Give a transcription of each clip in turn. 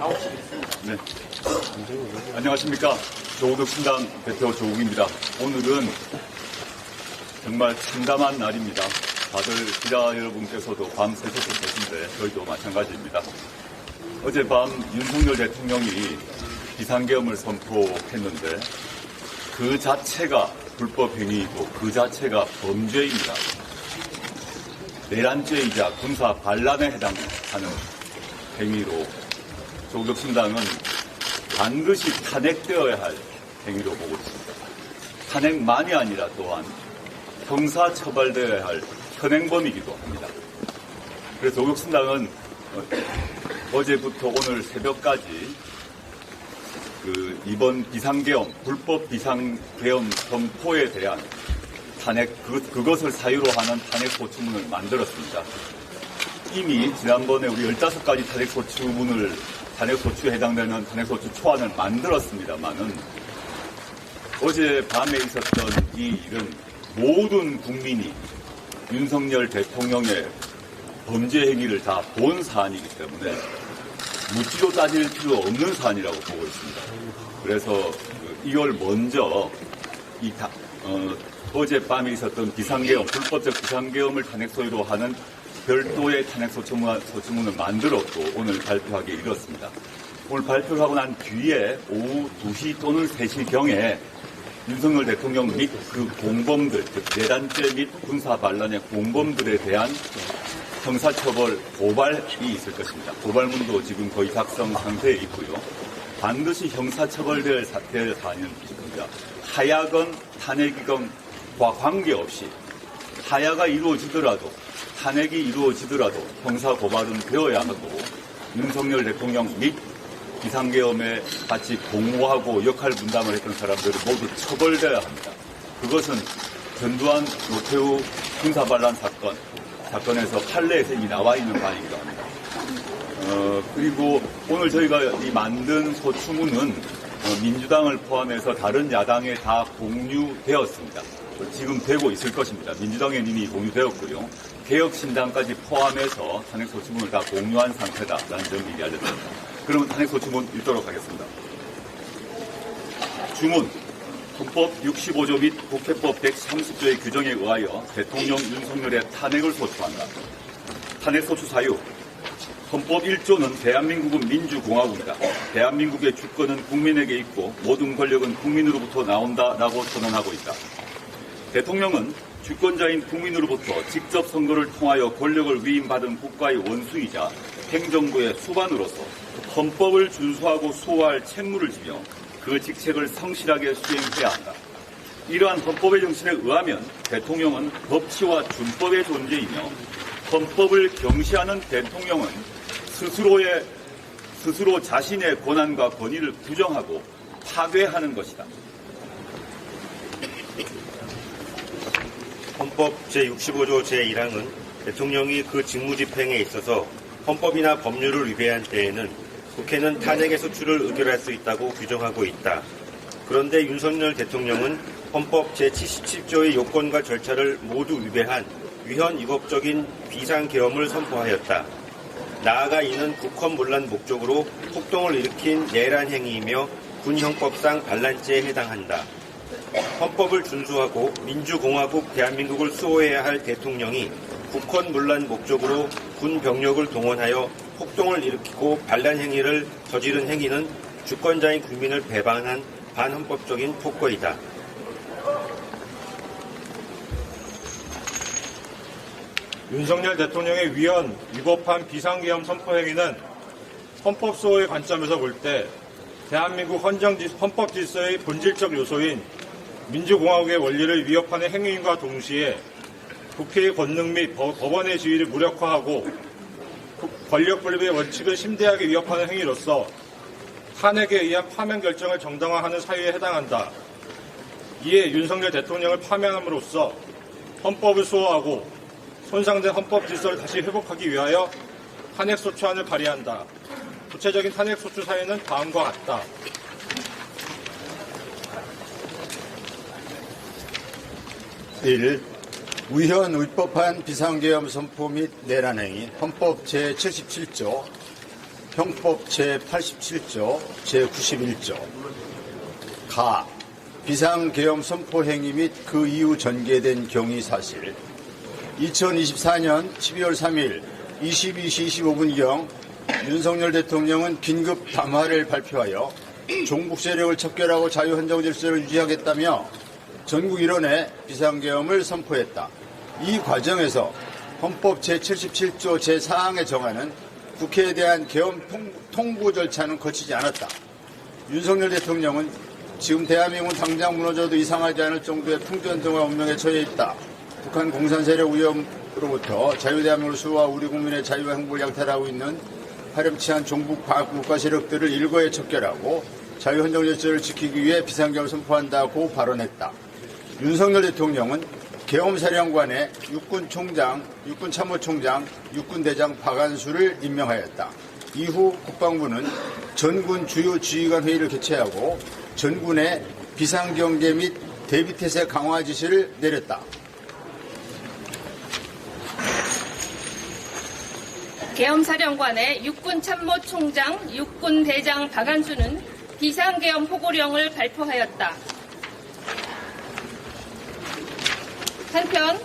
네. 안녕하십니까. 조국신당 대표 조국입니다. 오늘은 정말 참담한 날입니다. 다들 기자 여러분께서도 밤새셨을 것인데 저희도 마찬가지입니다. 어젯밤 윤석열 대통령이 비상계엄을 선포했는데 그 자체가 불법행위이고 그 자체가 범죄입니다. 내란죄이자 군사 반란에 해당하는 행위로 조국신당은 반드시 탄핵되어야 할 행위로 보고 있습니다. 탄핵만이 아니라 또한 형사처벌되어야 할 현행범이기도 합니다. 그래서 조국신당은 어제부터 오늘 새벽까지 이번 비상계엄, 불법 비상계엄 선포에 대한 탄핵, 그것을 사유로 하는 탄핵소추문을 만들었습니다. 이미 지난번에 우리 15가지 탄핵소추에 해당되는 탄핵소추 초안을 만들었습니다만은 어제 밤에 있었던 이 일은 모든 국민이 윤석열 대통령의 범죄 행위를 다 본 사안이기 때문에 묻지도 따질 필요 없는 사안이라고 보고 있습니다. 그래서 이걸 먼저 어젯밤에 있었던 비상계엄, 불법적 비상계엄을 탄핵 소유로 하는 별도의 탄핵소추문을 만들었고 오늘 발표하기에 이렇습니다. 오늘 발표를 하고 난 뒤에 오후 2시 또는 3시경에 윤석열 대통령 및 그 공범들, 즉 내란죄 및 군사반란의 공범들에 대한 형사처벌 고발이 있을 것입니다. 고발문도 지금 거의 작성 상태에 있고요. 반드시 형사처벌될 사안은 있습니다. 하야건 탄핵이건과 관계없이 하야가 이루어지더라도 탄핵이 이루어지더라도 형사고발은 되어야 하고 윤석열 대통령 및 비상계엄에 같이 공모하고 역할 분담을 했던 사람들은 모두 처벌돼야 합니다. 그것은 전두환 노태우 군사반란 사건에서 판례에서 이미 나와 있는 바이기도 합니다. 그리고 오늘 저희가 만든 소추문은 민주당을 포함해서 다른 야당에 다 공유되었습니다. 지금 되고 있을 것입니다. 민주당에 이미 공유되었고요. 개혁신당까지 포함해서 탄핵소추문을 다 공유한 상태다라는 점 미리 알려드립니다. 그러면 탄핵소추문 읽도록 하겠습니다. 주문. 헌법 65조 및 국회법 130조의 규정에 의하여 대통령 윤석열의 탄핵을 소추한다. 탄핵소추 사유. 헌법 1조는 대한민국은 민주공화국이다. 대한민국의 주권은 국민에게 있고 모든 권력은 국민으로부터 나온다라고 선언하고 있다. 대통령은 주권자인 국민으로부터 직접 선거를 통하여 권력을 위임받은 국가의 원수이자 행정부의 수반으로서 헌법을 준수하고 수호할 책무를 지며 그 직책을 성실하게 수행해야 한다. 이러한 헌법의 정신에 의하면 대통령은 법치와 준법의 존재이며 헌법을 경시하는 대통령은 스스로 자신의 권한과 권위를 부정하고 파괴하는 것이다. 헌법 제65조 제1항은 대통령이 그 직무집행에 있어서 헌법이나 법률을 위배한 때에는 국회는 탄핵의 소추를 의결할 수 있다고 규정하고 있다. 그런데 윤석열 대통령은 헌법 제77조의 요건과 절차를 모두 위배한 위헌 위법적인 비상계엄을 선포하였다. 나아가 이는 국헌문란 목적으로 폭동을 일으킨 내란 행위이며 군형법상 반란죄에 해당한다. 헌법을 준수하고 민주공화국 대한민국을 수호해야 할 대통령이 국헌문란 목적으로 군 병력을 동원하여 폭동을 일으키고 반란 행위를 저지른 행위는 주권자인 국민을 배반한 반헌법적인 폭거이다. 윤석열 대통령의 위헌, 위법한 비상계엄 선포 행위는 헌법 수호의 관점에서 볼 때 대한민국 헌법 질서의 본질적 요소인 민주공화국의 원리를 위협하는 행위인과 동시에 국회의 권능 및 법원의 지위를 무력화하고 권력 분립의 원칙을 심대하게 위협하는 행위로서 탄핵에 의한 파면 결정을 정당화하는 사유에 해당한다. 이에 윤석열 대통령을 파면함으로써 헌법을 수호하고 손상된 헌법 질서를 다시 회복하기 위하여 탄핵소추안을 발의한다. 구체적인 탄핵소추 사유는 다음과 같다. 1. 위헌 위법한 비상계엄 선포 및 내란 행위 헌법 제77조 형법 제87조 제91조 가 비상계엄 선포 행위 및 그 이후 전개된 경위 사실 2024년 12월 3일 22시 25분경 윤석열 대통령은 긴급 담화를 발표하여 종북 세력을 척결하고 자유헌정 질서를 유지하겠다며 전국 일원의 비상계엄을 선포했다. 이 과정에서 헌법 제77조 제4항에 정하는 국회에 대한 계엄 통보 절차는 거치지 않았다. 윤석열 대통령은 지금 대한민국은 당장 무너져도 이상하지 않을 정도의 풍전등화 운명에 처해 있다. 북한 공산 세력 위협으로부터 자유대한민국 수호와 우리 국민의 자유와 행복을 약탈하고 있는 파렴치한 종북 과학국가 세력들을 일거에 척결하고 자유헌정 질서를 지키기 위해 비상계엄을 선포한다고 발언했다. 윤석열 대통령은 계엄사령관에 육군총장, 육군참모총장, 육군대장 박안수를 임명하였다. 이후 국방부는 전군 주요 지휘관 회의를 개최하고 전군의 비상경계 및 대비태세 강화 지시를 내렸다. 계엄사령관의 육군참모총장, 육군대장 박안수는 비상계엄 포고령을 발표하였다. 한편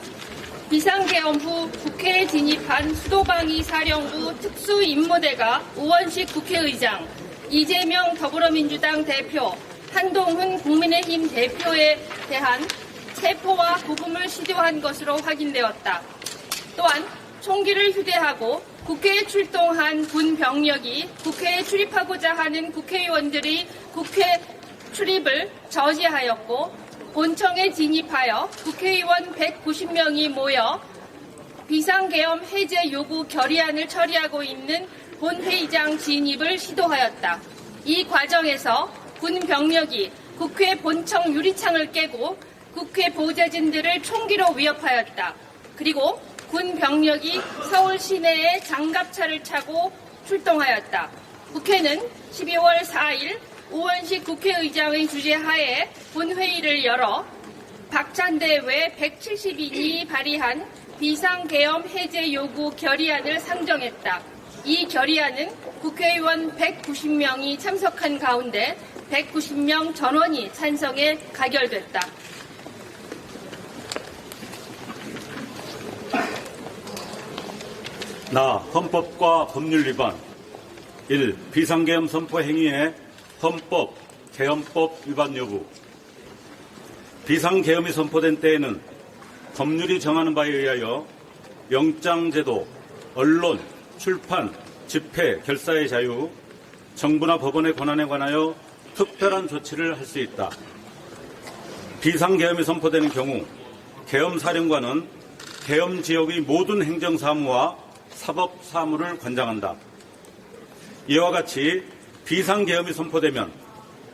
비상계엄 후 국회에 진입한 수도방위 사령부 특수임무대가 우원식 국회의장, 이재명 더불어민주당 대표, 한동훈 국민의힘 대표에 대한 체포와 구금을 시도한 것으로 확인되었다. 또한 총기를 휴대하고 국회에 출동한 군 병력이 국회에 출입하고자 하는 국회의원들이 국회 출입을 저지하였고 본청에 진입하여 국회의원 190명이 모여 비상계엄 해제 요구 결의안을 처리하고 있는 본회의장 진입을 시도하였다. 이 과정에서 군 병력이 국회 본청 유리창을 깨고 국회 보좌진들을 총기로 위협하였다. 그리고 군 병력이 서울 시내에 장갑차를 차고 출동하였다. 국회는 12월 4일 우원식 국회의장의 주재하에 본회의를 열어 박찬대 외 170인이 발의한 비상계엄 해제 요구 결의안을 상정했다. 이 결의안은 국회의원 190명이 참석한 가운데 190명 전원이 찬성해 가결됐다. 나 헌법과 법률 위반 1. 비상계엄 선포 행위의 헌법, 계엄법 위반 여부. 비상계엄이 선포된 때에는 법률이 정하는 바에 의하여 영장제도, 언론, 출판, 집회, 결사의 자유, 정부나 법원의 권한에 관하여 특별한 조치를 할 수 있다. 비상계엄이 선포되는 경우 계엄사령관은 계엄지역의 모든 행정사무와 사법사무를 관장한다. 이와 같이 비상계엄이 선포되면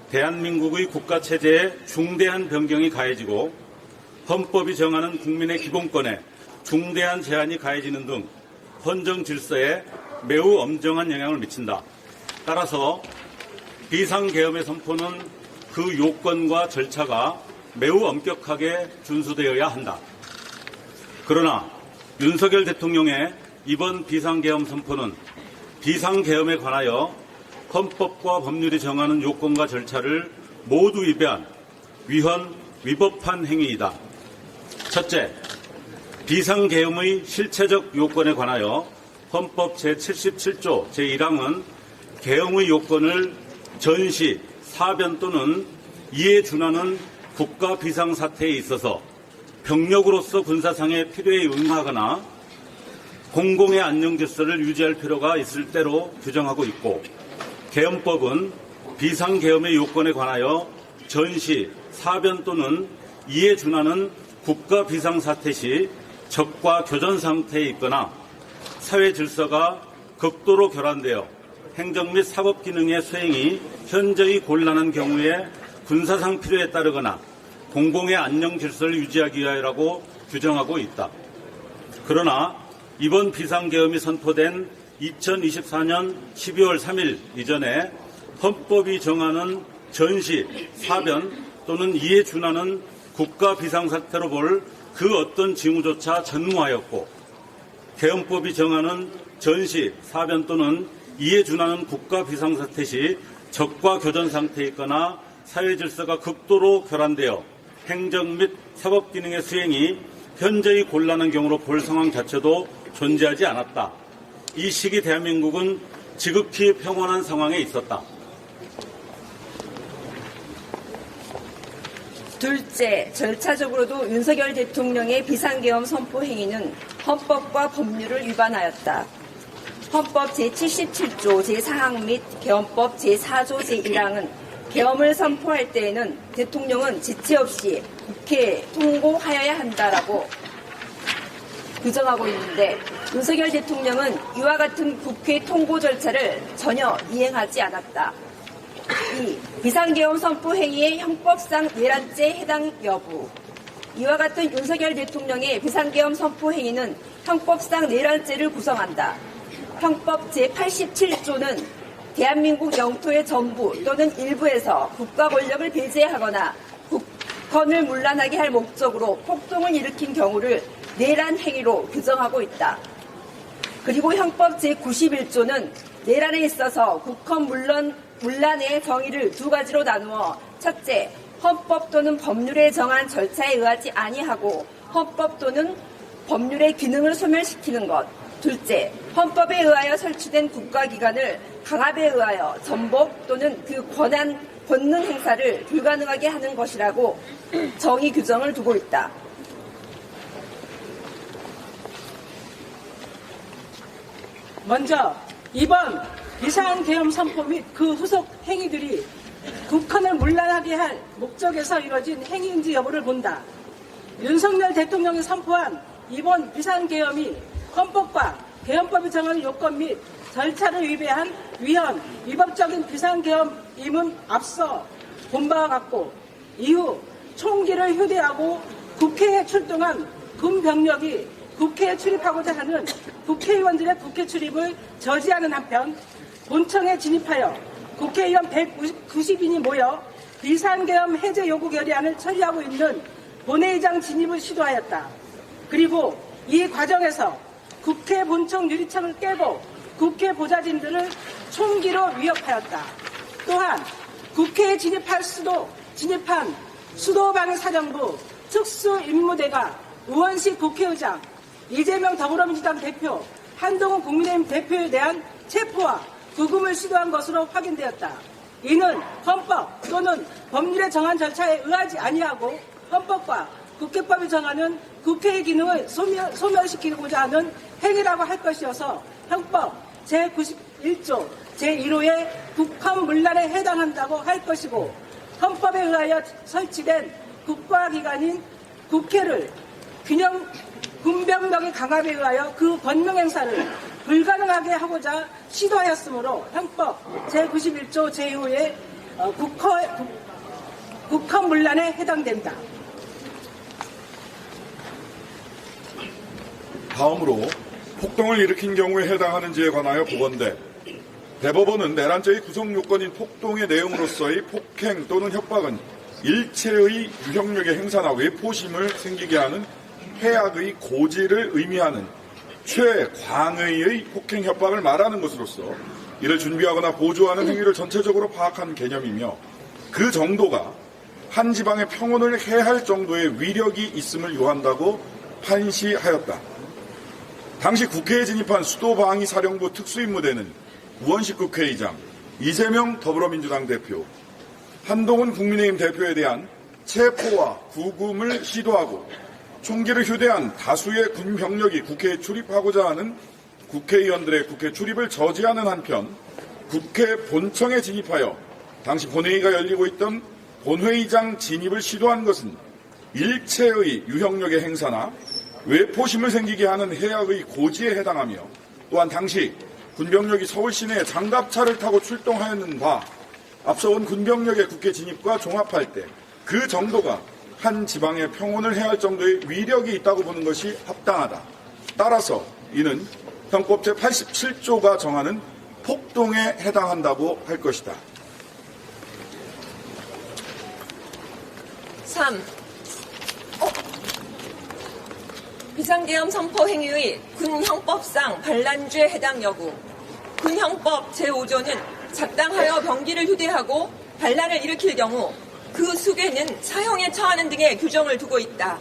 대한민국의 국가체제에 중대한 변경이 가해지고 헌법이 정하는 국민의 기본권에 중대한 제한이 가해지는 등 헌정 질서에 매우 엄정한 영향을 미친다. 따라서 비상계엄의 선포는 그 요건과 절차가 매우 엄격하게 준수되어야 한다. 그러나 윤석열 대통령의 이번 비상계엄 선포는 비상계엄에 관하여 헌법과 법률이 정하는 요건과 절차를 모두 위배한 위헌, 위법한 행위이다. 첫째, 비상계엄의 실체적 요건에 관하여 헌법 제77조 제1항은 계엄의 요건을 전시, 사변 또는 이에 준하는 국가 비상사태에 있어서 병력으로서 군사상의 필요에 응하거나 공공의 안녕 질서를 유지할 필요가 있을 때로 규정하고 있고, 계엄법은 비상계엄의 요건에 관하여 전시, 사변 또는 이에 준하는 국가 비상사태 시 적과 교전 상태에 있거나 사회 질서가 극도로 결함되어 행정 및 사법 기능의 수행이 현저히 곤란한 경우에 군사상 필요에 따르거나 공공의 안녕 질서를 유지하기 위하여라고 규정하고 있다. 그러나 이번 비상계엄이 선포된 2024년 12월 3일 이전에 헌법이 정하는 전시, 사변 또는 이에 준하는 국가 비상사태로 볼 그 어떤 징후조차 전무하였고, 계엄법이 정하는 전시, 사변 또는 이에 준하는 국가 비상사태 시 적과 교전 상태에 있거나 사회 질서가 극도로 결함되어 행정 및 사법 기능의 수행이 현저히 곤란한 경우로 볼 상황 자체도 존재하지 않았다. 이 시기 대한민국은 지극히 평온한 상황에 있었다. 둘째, 절차적으로도 윤석열 대통령의 비상계엄 선포 행위는 헌법과 법률을 위반하였다. 헌법 제77조 제4항 및 계엄법 제4조 제1항은 계엄을 선포할 때에는 대통령은 지체 없이 국회에 통고하여야 한다라고 규정하고 있는데 윤석열 대통령은 이와 같은 국회 통고 절차를 전혀 이행하지 않았다. 2. 비상계엄 선포 행위의 형법상 내란죄 해당 여부. 이와 같은 윤석열 대통령의 비상계엄 선포 행위는 형법상 내란죄를 구성한다. 형법 제87조는 대한민국 영토의 전부 또는 일부에서 국가 권력을 배제하거나 국헌을 문란하게 할 목적으로 폭동을 일으킨 경우를 내란 행위로 규정하고 있다. 그리고 형법 제91조는 내란에 있어서 국헌 문란의 정의를 두 가지로 나누어 첫째, 헌법 또는 법률에 정한 절차에 의하지 아니하고 헌법 또는 법률의 기능을 소멸시키는 것. 둘째, 헌법에 의하여 설치된 국가기관을 강압에 의하여 전복 또는 그 권능 행사를 불가능하게 하는 것이라고 정의 규정을 두고 있다. 먼저 이번 비상계엄 선포 및 그 후속 행위들이 국헌을 문란하게 할 목적에서 이뤄진 행위인지 여부를 본다. 윤석열 대통령이 선포한 이번 비상계엄이 헌법과 계엄법이 정하는 요건 및 절차를 위배한 위헌, 위법적인 비상계엄임은 앞서 본 바와 같고 이후 총기를 휴대하고 국회에 출동한 군병력이 국회에 출입하고자 하는 국회의원들의 국회 출입을 저지하는 한편 본청에 진입하여 국회의원 190인이 모여 비상계엄 해제 요구 결의안을 처리하고 있는 본회의장 진입을 시도하였다. 그리고 이 과정에서 국회 본청 유리창을 깨고 국회 보좌진들을 총기로 위협하였다. 또한 국회에 진입한 수도방위 사령부 특수임무대가 우원식 국회의장, 이재명 더불어민주당 대표, 한동훈 국민의힘 대표에 대한 체포와 구금을 시도한 것으로 확인되었다. 이는 헌법 또는 법률에 정한 절차에 의하지 아니하고 헌법과 국회법이 정하는 국회의 기능을 소멸시키고자 하는 행위라고 할 것이어서 형법 제91조 제1호의 국헌 문란에 해당한다고 할 것이고 헌법에 의하여 설치된 국가기관인 국회를 군병력의 강압에 의하여 그 권능 행사를 불가능하게 하고자 시도하였으므로 형법 제91조 제2호의 국헌 문란에 해당된다. 다음으로 폭동을 일으킨 경우에 해당하는지에 관하여 보건대 대법원은 내란죄의 구성 요건인 폭동의 내용으로서의 폭행 또는 협박은 일체의 유형력의 행사나 외포심을 생기게 하는 해악의 고지를 의미하는 최광의의 폭행 협박을 말하는 것으로서 이를 준비하거나 보조하는 행위를 전체적으로 파악하는 개념이며 그 정도가 한 지방의 평온을 해할 정도의 위력이 있음을 요한다고 판시하였다. 당시 국회에 진입한 수도방위사령부 특수임무대는 우원식 국회의장, 이재명 더불어민주당 대표, 한동훈 국민의힘 대표에 대한 체포와 구금을 시도하고 총기를 휴대한 다수의 군병력이 국회에 출입하고자 하는 국회의원들의 국회 출입을 저지하는 한편 국회 본청에 진입하여 당시 본회의가 열리고 있던 본회의장 진입을 시도한 것은 일체의 유형력의 행사나 외포심을 생기게 하는 해악의 고지에 해당하며 또한 당시 군병력이 서울 시내에 장갑차를 타고 출동하였는 바 앞서온 군병력의 국회 진입과 종합할 때 그 정도가 한 지방의 평온을 해할 정도의 위력이 있다고 보는 것이 합당하다. 따라서 이는 형법 제87조가 정하는 폭동에 해당한다고 할 것이다. 3. 비상계엄 선포 행위의 군 형법상 반란죄 해당 여부. 군형법 제5조는 작당하여 병기를 휴대하고 반란을 일으킬 경우 그 수괴는 사형에 처하는 등의 규정을 두고 있다.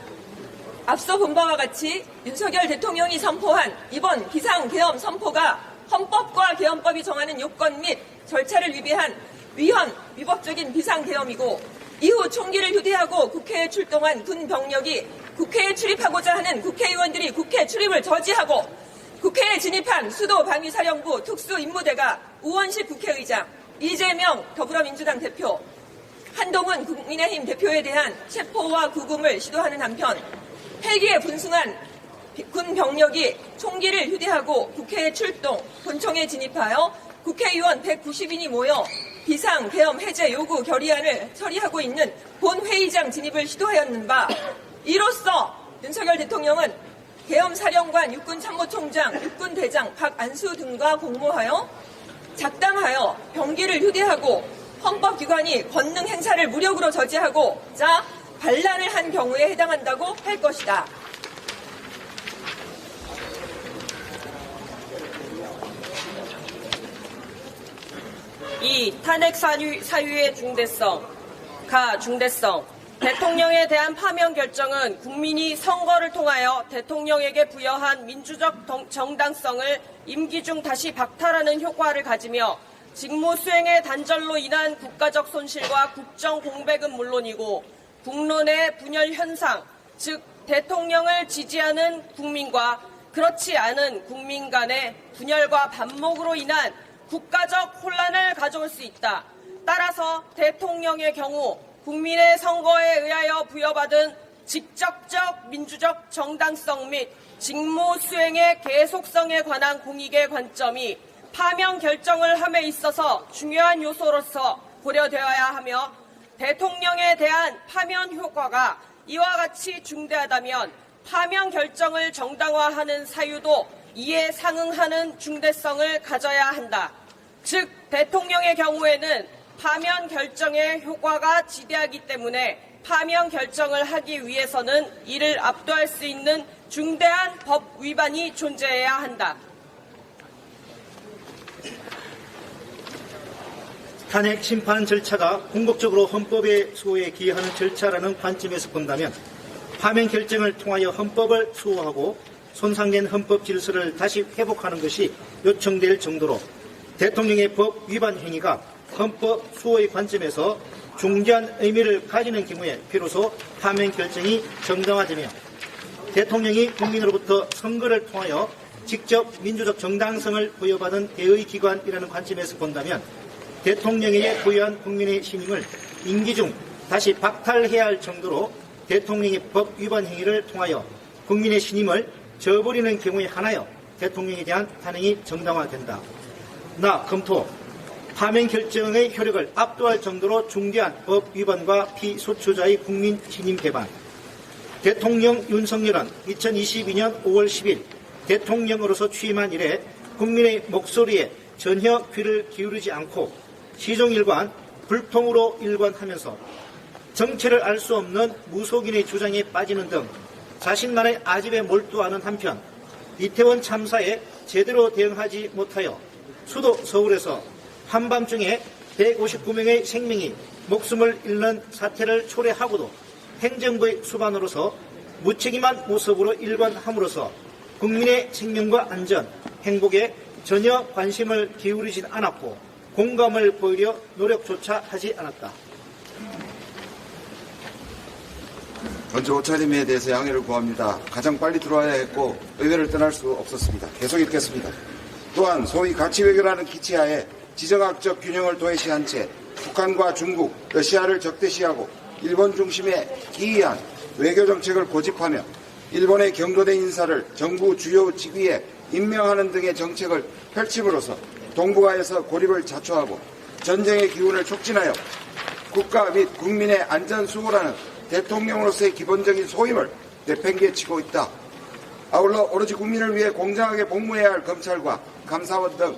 앞서 본 바와 같이 윤석열 대통령이 선포한 이번 비상계엄 선포가 헌법과 계엄법이 정하는 요건 및 절차를 위배한 위헌위법적인 비상계엄이고 이후 총기를 휴대하고 국회에 출동한 군 병력이 국회에 출입하고자 하는 국회의원들이 국회 출입을 저지하고 국회에 진입한 수도방위사령부 특수임무대가 우원식 국회의장, 이재명 더불어민주당 대표, 한동훈 국민의힘 대표에 대한 체포와 구금을 시도하는 한편 헬기에 분승한 군 병력이 총기를 휴대하고 국회에 출동, 본청에 진입하여 국회의원 190인이 모여 비상계엄 해제 요구 결의안을 처리하고 있는 본회의장 진입을 시도하였는 바 이로써 윤석열 대통령은 계엄사령관, 육군참모총장, 육군대장 박안수 등과 공모하여 작당하여 병기를 휴대하고 헌법기관이 권능 행사를 무력으로 저지하고자 반란을 한 경우에 해당한다고 할 것이다. 이 탄핵 사유의 중대성, 중대성, 대통령에 대한 파면 결정은 국민이 선거를 통하여 대통령에게 부여한 민주적 정당성을 임기 중 다시 박탈하는 효과를 가지며 직무 수행의 단절로 인한 국가적 손실과 국정 공백은 물론이고 국론의 분열 현상, 즉 대통령을 지지하는 국민과 그렇지 않은 국민 간의 분열과 반목으로 인한 국가적 혼란을 가져올 수 있다. 따라서 대통령의 경우 국민의 선거에 의하여 부여받은 직접적 민주적 정당성 및 직무 수행의 계속성에 관한 공익의 관점이 파면 결정을 함에 있어서 중요한 요소로서 고려되어야 하며 대통령에 대한 파면 효과가 이와 같이 중대하다면 파면 결정을 정당화하는 사유도 이에 상응하는 중대성을 가져야 한다. 즉 대통령의 경우에는 파면 결정의 효과가 지대하기 때문에 파면 결정을 하기 위해서는 이를 압도할 수 있는 중대한 법 위반이 존재해야 한다. 탄핵 심판 절차가 궁극적으로 헌법의 수호에 기여하는 절차라는 관점에서 본다면 파면 결정을 통하여 헌법을 수호하고 손상된 헌법 질서를 다시 회복하는 것이 요청될 정도로 대통령의 법 위반 행위가 헌법 수호의 관점에서 중대한 의미를 가지는 경우에 비로소 파면 결정이 정당화되며 대통령이 국민으로부터 선거를 통하여 직접 민주적 정당성을 부여받은 대의 기관이라는 관점에서 본다면 대통령에게 부여한 국민의 신임을 임기 중 다시 박탈해야 할 정도로 대통령의 법 위반 행위를 통하여 국민의 신임을 저버리는 경우에 한하여 대통령에 대한 탄핵이 정당화된다. 검토, 파면 결정의 효력을 압도할 정도로 중대한 법 위반과 피소추자의 국민 신임 배반. 대통령 윤석열은 2022년 5월 10일 대통령으로서 취임한 이래 국민의 목소리에 전혀 귀를 기울이지 않고 시종일관 불통으로 일관하면서 정체를 알 수 없는 무속인의 주장에 빠지는 등 자신만의 아집에 몰두하는 한편 이태원 참사에 제대로 대응하지 못하여 수도 서울에서 한밤중에 159명의 생명이 목숨을 잃는 사태를 초래하고도 행정부의 수반으로서 무책임한 모습으로 일관함으로써 국민의 생명과 안전, 행복에 전혀 관심을 기울이진 않았고 공감을 보이려 노력조차 하지 않았다. 먼저 옷차림에 대해서 양해를 구합니다. 가장 빨리 들어와야 했고 의회를 떠날 수 없었습니다. 계속 읽겠습니다. 또한 소위 가치외교라는 기치하에 지정학적 균형을 도외시한 채 북한과 중국, 러시아를 적대시하고 일본 중심의 기이한 외교정책을 고집하며 일본의 경조대 인사를 정부 주요 직위에 임명하는 등의 정책을 펼침으로써 동북아에서 고립을 자초하고 전쟁의 기운을 촉진하여 국가 및 국민의 안전 수호라는 대통령으로서의 기본적인 소임을 내팽개치고 있다. 아울러 오로지 국민을 위해 공정하게 복무해야 할 검찰과 감사원 등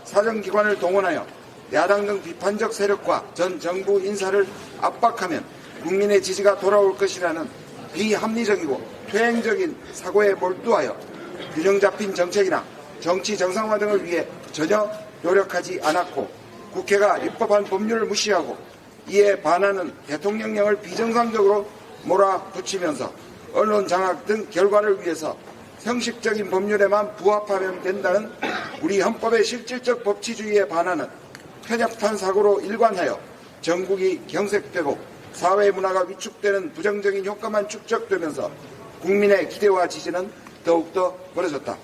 사정기관을 동원하여 야당 등 비판적 세력과 전 정부 인사를 압박하면 국민의 지지가 돌아올 것이라는 비합리적이고 퇴행적인 사고에 몰두하여 균형 잡힌 정책이나 정치 정상화 등을 위해 전혀 노력하지 않았고 국회가 입법한 법률을 무시하고 이에 반하는 대통령령을 비정상적으로 몰아붙이면서 언론 장악 등 결과를 위해서 형식적인 법률에만 부합하면 된다는 우리 헌법의 실질적 법치주의에 반하는 편협한 사고로 일관하여 전국이 경색되고 사회 문화가 위축되는 부정적인 효과만 축적되면서 국민의 기대와 지지는 더욱더 멀어졌다.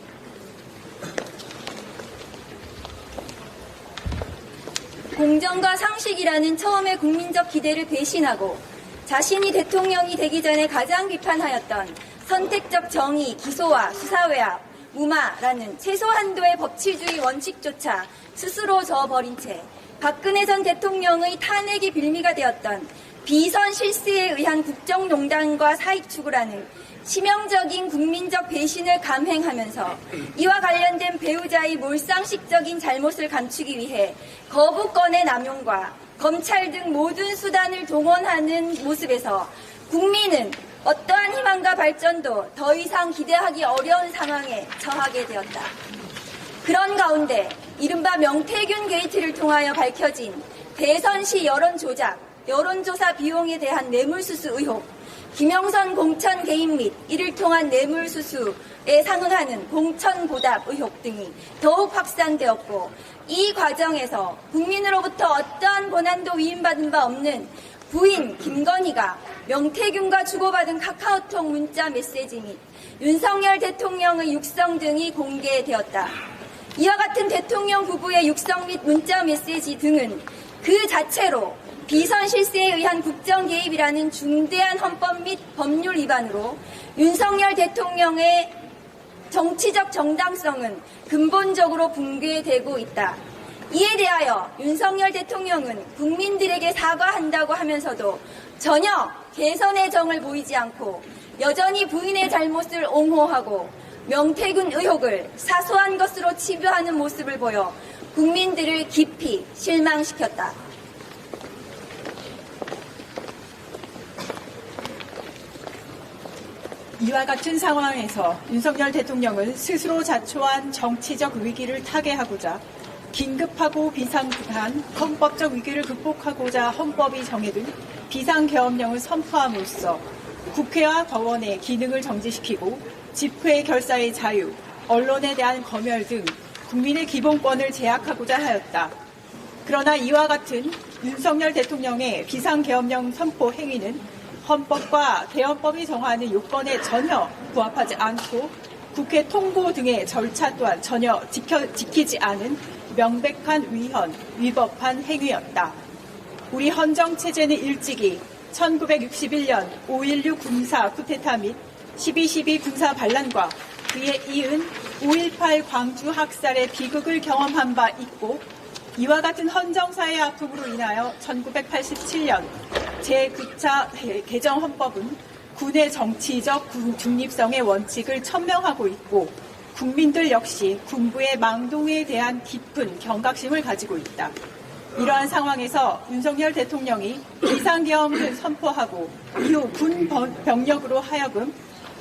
공정과 상식이라는 처음의 국민적 기대를 배신하고 자신이 대통령이 되기 전에 가장 비판하였던 선택적 정의, 기소와 수사외압, 무마라는 최소한도의 법치주의 원칙조차 스스로 저버린 채 박근혜 전 대통령의 탄핵이 빌미가 되었던 비선 실세에 의한 국정농단과 사익 추구라는 치명적인 국민적 배신을 감행하면서 이와 관련된 배우자의 몰상식적인 잘못을 감추기 위해 거부권의 남용과 검찰 등 모든 수단을 동원하는 모습에서 국민은 어떠한 희망과 발전도 더 이상 기대하기 어려운 상황에 처하게 되었다. 그런 가운데 이른바 명태균 게이트를 통하여 밝혀진 대선 시 여론 조작, 여론조사 비용에 대한 뇌물수수 의혹, 김영선 공천 개입 및 이를 통한 뇌물수수에 상응하는 공천보답 의혹 등이 더욱 확산되었고 이 과정에서 국민으로부터 어떠한 고난도 위임받은 바 없는 부인 김건희가 명태균과 주고받은 카카오톡 문자 메시지 및 윤석열 대통령의 육성 등이 공개되었다. 이와 같은 대통령 부부의 육성 및 문자 메시지 등은 그 자체로 비선 실세에 의한 국정 개입이라는 중대한 헌법 및 법률 위반으로 윤석열 대통령의 정치적 정당성은 근본적으로 붕괴되고 있다. 이에 대하여 윤석열 대통령은 국민들에게 사과한다고 하면서도 전혀 개선의 정을 보이지 않고 여전히 부인의 잘못을 옹호하고 명태균 의혹을 사소한 것으로 치부하는 모습을 보여 국민들을 깊이 실망시켰다. 이와 같은 상황에서 윤석열 대통령은 스스로 자초한 정치적 위기를 타개하고자 긴급하고 비상한 헌법적 위기를 극복하고자 헌법이 정해둔 비상계엄령을 선포함으로써 국회와 법원의 기능을 정지시키고 집회 결사의 자유, 언론에 대한 검열 등 국민의 기본권을 제약하고자 하였다. 그러나 이와 같은 윤석열 대통령의 비상계엄령 선포 행위는 헌법과 대헌법이 정하는 요건에 전혀 부합하지 않고 국회 통고 등의 절차 또한 전혀 지키지 않은 명백한 위법한 행위였다. 우리 헌정체제는 일찍이 1961년 5.16 군사 쿠데타 및 12.12 군사 반란과 그에 이은 5.18 광주 학살의 비극을 경험한 바 있고 이와 같은 헌정사의 아픔으로 인하여 1987년 제9차 개정 헌법은 군의 정치적 중립성의 원칙을 천명하고 있고 국민들 역시 군부의 망동에 대한 깊은 경각심을 가지고 있다. 이러한 상황에서 윤석열 대통령이 비상계엄을 선포하고 이후 군 병력으로 하여금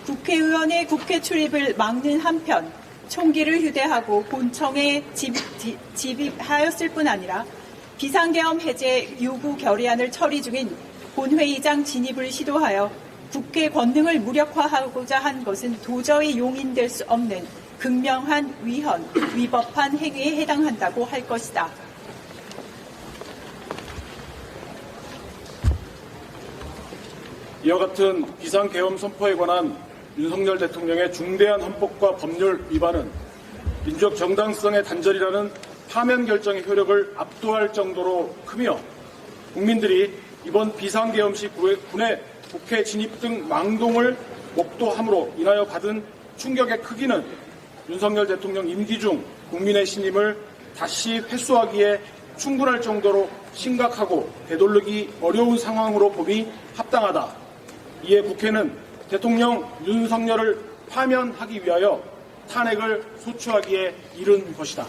국회의원의 국회 출입을 막는 한편 총기를 휴대하고 본청에 집입하였을 뿐 아니라 비상계엄 해제 요구 결의안을 처리 중인 본회의장 진입을 시도하여 국회 권능을 무력화하고자 한 것은 도저히 용인될 수 없는 극명한 위법한 행위에 해당한다고 할 것이다. 이와 같은 비상계엄 선포에 관한 윤석열 대통령의 중대한 헌법과 법률 위반은 민족 정당성의 단절이라는 파면 결정의 효력을 압도할 정도로 크며 국민들이 이번 비상계엄 시 군의 국회 진입 등 망동을 목도함으로 인하여 받은 충격의 크기는 윤석열 대통령 임기 중 국민의 신임을 다시 회수하기에 충분할 정도로 심각하고 되돌리기 어려운 상황으로 봄이 합당하다. 이에 국회는 대통령 윤석열을 파면하기 위하여 탄핵을 소추하기에 이른 것이다.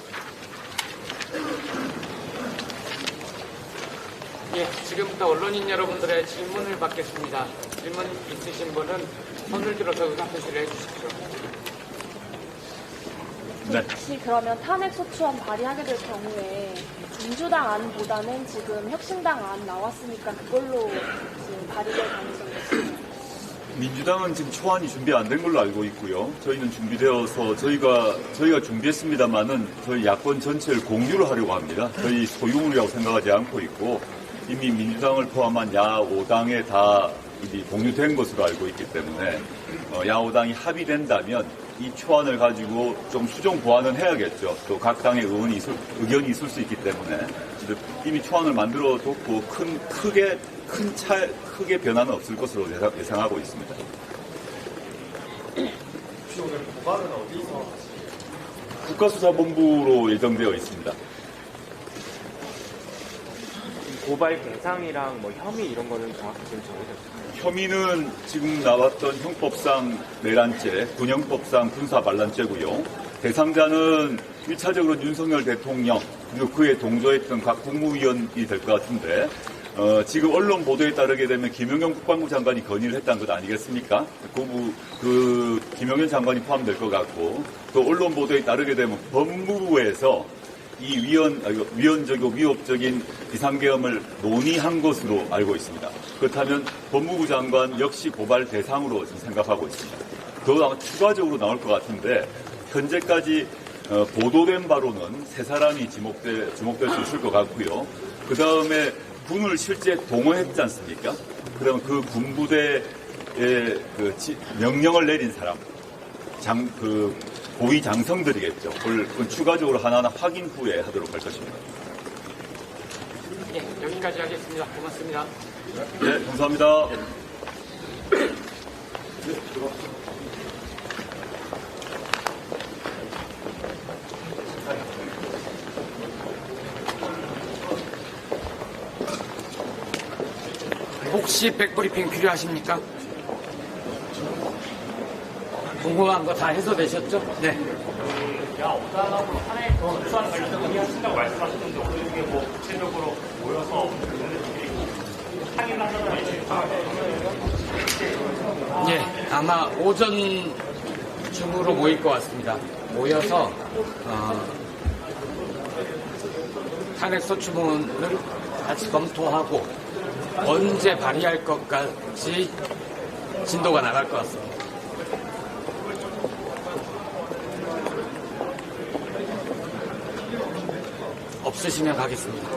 예, 지금부터 언론인 여러분들의 질문을 받겠습니다. 질문 있으신 분은 손을 들어서 의사 표시를 해주십시오. 네. 혹시 그러면 탄핵 소추안 발의하게 될 경우에 민주당 안보다는 지금 혁신당 안 나왔으니까 그걸로 지금 발의될 가능성이 있습니다. 민주당은 지금 초안이 준비 안 된 걸로 알고 있고요. 저희는 준비되어서 저희가 준비했습니다만은 저희 야권 전체를 공유를 하려고 합니다. 저희 소유물이라고 생각하지 않고 있고 이미 민주당을 포함한 야5당에 다 이미 공유된 것으로 알고 있기 때문에 야5당이 합의된다면 이 초안을 가지고 좀 수정 보완은 해야겠죠. 또 각 당의 의견이 있을 수 있기 때문에 이미 초안을 만들어 뒀고 크게 변화는 없을 것으로 예상하고 있습니다. 혹시 오늘 고발은 어디서? 국가수사본부로 예정되어 있습니다. 고발 대상이랑 뭐 혐의 이런 거는 정확히 지금 정해졌어요? 혐의는 지금 나왔던 형법상 내란죄, 군형법상 군사반란죄고요. 대상자는 1차적으로 윤석열 대통령 그리고 그에 동조했던 각 국무위원이 될 것 같은데 지금 언론 보도에 따르게 되면 김용현 국방부 장관이 건의를 했다는 것 아니겠습니까? 그 김용현 장관이 포함될 것 같고 또 언론 보도에 따르게 되면 법무부에서 이 위헌적이고 위협적인 비상계엄을 논의한 것으로 알고 있습니다. 그렇다면 법무부 장관 역시 고발 대상으로 지금 생각하고 있습니다. 더 아마 추가적으로 나올 것 같은데 현재까지 보도된 바로는 3사람이 지목될 수 있을 것 같고요. 그 다음에 군을 실제 동원했지 않습니까? 그러면 그 군부대의 명령을 내린 사람, 고위 장성들이겠죠. 그걸 추가적으로 하나하나 확인 후에 하도록 할 것입니다. 예, 여기까지 하겠습니다. 고맙습니다. 네, 감사합니다. 혹시 백브리핑 필요하십니까? 궁금한 거 다 해소되셨죠? 네. 야오당하고 탄핵 소추안 관련해서 논의하신다고 말씀하셨는데 어떻게 뭐 구체적으로 모여서 상의를 한다는 말이죠? 예, 아마 오전 중으로 모일 것 같습니다. 모여서 탄핵 소추문을 같이 검토하고 언제 발의할 것까지 진도가 나갈 것 같습니다. 없으시면 가겠습니다.